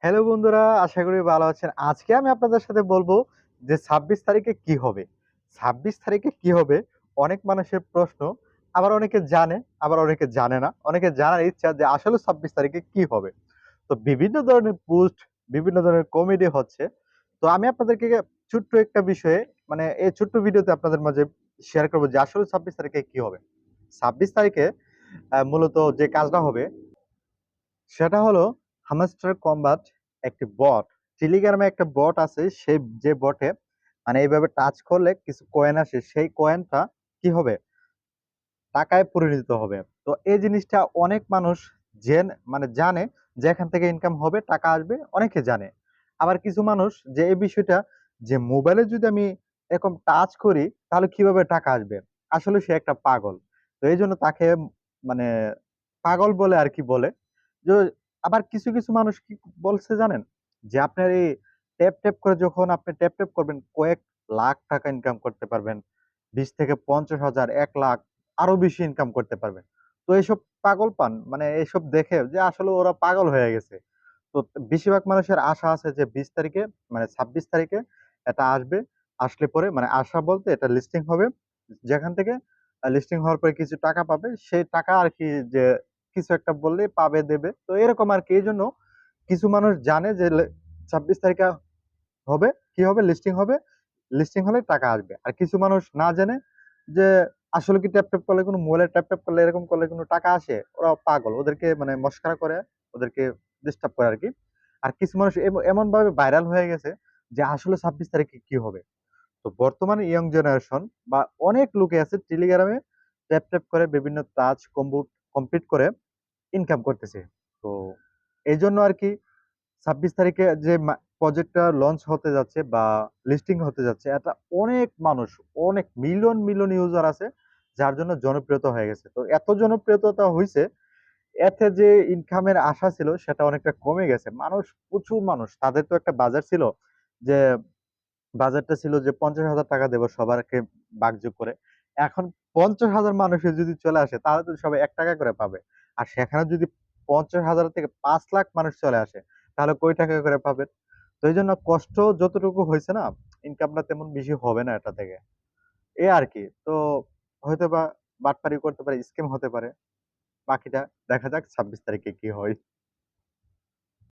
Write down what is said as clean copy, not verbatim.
Hello বন্ধুরা, আশা করি ভালো আছেন। আজকে আমি আপনাদের সাথে বলবো যে ২৬ তারিখে কি হবে? ২৬ তারিখে কি হবে? অনেক মানুষের প্রশ্ন। আবার অনেকে জানে, আবার অনেকে জানে না। অনেকে জানার ইচ্ছা যে আসলে ২৬ তারিখে কি হবে? তো বিভিন্ন ধরনের পোস্ট, বিভিন্ন ধরনের কমেডি হচ্ছে। তো আমি আপনাদেরকে ছোট্ট একটা বিষয়ে এই ছোট্ট ভিডিওতে আপনাদের মাঝে শেয়ার করব যে আসলে ২৬ তারিখে কি হবে? ২৬ তারিখে মূলত যে কাজটা হবে সেটা হলো হামস্টার কমবাট একটি বট। টেলিগ্রামে একটা বট আছে, সেই যে বটে এইভাবে টাচ করলে কিছু কয়েন আসে। সেই কয়েনটা কি হবে? টাকায় পরিণত হবে। তো এই জিনিসটা অনেক মানুষ জানে যে এখান থেকে ইনকাম হবে, টাকা আসবে, অনেকে জানে। আবার কিছু মানুষ যে এই বিষয়টা যে মোবাইলে যদি আমি এরকম টাচ করি তাহলে কিভাবে টাকা আসবে? আসলে সে একটা পাগল। তো এইজন্য তাকে মানে পাগল বলে আরকি বলে। যে আবার কিছু মানুষ কি বলছে জানেন? যে আপনার এই ট্যাপ করে যখন আপনি ট্যাপ করবেন কয়েক লাখ টাকা ইনকাম করতে পারবেন। ২০ থেকে ৫০,০০০, ১,০০,০০০ আরো বেশি ইনকাম করতে পারবেন। তো এইসব পাগল পান এইসব দেখে যে আসলে ওরা পাগল হয়ে গেছে। তো বেশিরভাগ মানুষের আশা আছে যে ২০ তারিখে ২৬ তারিখে এটা আসবে। আসলে পরে আশা বলতে এটা লিস্টিং হবে। যেখান থেকে লিস্টিং হওয়ার পরে কিছু টাকা পাবে। সেই টাকা আরকি যে কিছু একটা বললেই পাবে, দেবে। তো এরকম আরকি। এইজন্য কিছু মানুষ জানে যে ২৬ তারিখে হবে, কি হবে? লিস্টিং হবে। লিস্টিং হলে টাকা আসবে। আর কিছু মানুষ না জেনে যে আসলে কি ট্যাপ করলে কোনো মোবাইলে ট্যাপ করলে এরকম করলে কোনো টাকা আসে? ওরা পাগল। ওদেরকে মস্করা করে, ওদেরকে ডিস্টার্ব করে আরকি। আর কিছু মানুষ এমনভাবে ভাইরাল হয়ে গেছে যে আসলে ২৬ তারিখে কি হবে? তো বর্তমানে ইয়ং জেনারেশন বা অনেক লোকে আছে টেলিগ্রামে ট্যাপ করে বিভিন্ন টাস্ক কমপ্লিট করে ইনকাম করতেছে। তো এইজন্য আরকি ২৬ তারিখে যে প্রজেক্টটা লঞ্চ হতে যাচ্ছে বা লিস্টিং হতে যাচ্ছে, এটা অনেক মানুষ, অনেক মিলিয়ন ইউজার আছে, যার জন্য জনপ্রিয়তা হয়ে গেছে। তো এত জনপ্রিয়তা হইছে, এতে যে ইনকামের আশা ছিল সেটা অনেকটা কমে গেছে। প্রচুর মানুষ, তাদের তো একটা বাজার ছিল যে বাজেটটা ছিল যে ৳৫০,০০০ দেব সবারকে ভাগযোগ করে। এখন ৫০,০০০ মানুষে যদি চলে আসে তাহলে তো সবাই ৳১ করে পাবে। আর সেখানে যদি ৫০,০০০ থেকে ৫,০০,০০০ মানুষ চলে আসে তাহলে কয় টাকা করে পাবেন? তো এইজন্য কষ্ট যতটুকু হইছে না, ইনকামটা তেমন বেশি হবে না এটা থেকে। এই আরকি। তো হয়তোবা বাটপারি করতে পারে, স্ক্যাম হতে পারে। বাকিটা দেখা যাক ২৬ তারিখে কি হয়।